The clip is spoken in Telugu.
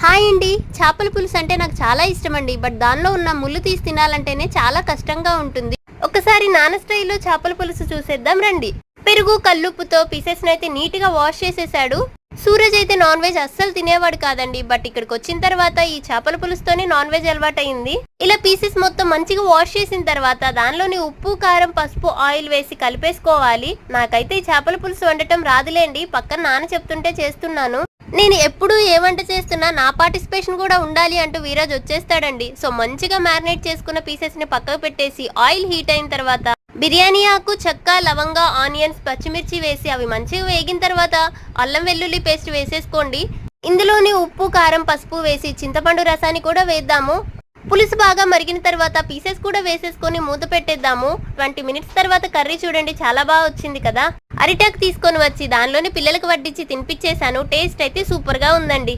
హాయ్ అండి. చేపల పులుసు అంటే నాకు చాలా ఇష్టమండి. బట్ దానిలో ఉన్న ముళ్ళు తీసి తినాలంటేనే చాలా కష్టంగా ఉంటుంది. ఒకసారి నాన్న స్టైల్లో చేపల పులుసు చూసేద్దాం రండి. పెరుగు కల్లుప్పుతో పీసెస్నైతే నీట్గా వాష్ చేసేసాడు. సూరజ్ అయితే నాన్ వెజ్ అస్సలు తినేవాడు కాదండి. బట్ ఇక్కడికి వచ్చిన తర్వాత ఈ చేపల పులుసుతోనే నాన్ వెజ్ అలవాటైంది. ఇలా పీసెస్ మొత్తం మంచిగా వాష్ చేసిన తర్వాత దానిలోని ఉప్పు కారం పసుపు ఆయిల్ వేసి కలిపేసుకోవాలి. నాకైతే ఈ చేపల పులుసు వండటం రాదులేండి, పక్కన నాన్న చెప్తుంటే చేస్తున్నాను. నేను ఎప్పుడు ఏ వంట చేస్తున్నా నా పార్టిసిపేషన్ కూడా ఉండాలి అంటూ వీరాజ్ వచ్చేస్తాడండి. సో మంచిగా మ్యారినేట్ చేసుకున్న పీసెస్ ని పక్కకు పెట్టేసి ఆయిల్ హీట్ అయిన తర్వాత బిర్యానీ ఆకు చెక్క లవంగ ఆనియన్స్ పచ్చిమిర్చి వేసి అవి మంచిగా వేగిన తర్వాత అల్లం వెల్లుల్లి పేస్ట్ వేసేసుకోండి. ఇందులోని ఉప్పు కారం పసుపు వేసి చింతపండు రసాన్ని కూడా వేద్దాము. పులుసు బాగా మరిగిన తర్వాత పీసెస్ కూడా వేసేసుకొని మూత పెట్టేద్దాము. 20 మినిట్స్ తర్వాత కర్రీ చూడండి చాలా బాగా వచ్చింది కదా. అరిటాకు తీసుకొని వచ్చి దానిలోని పిల్లలకు వడ్డించి తినిపించేశాను. టేస్ట్ అయితే సూపర్గా ఉందండి.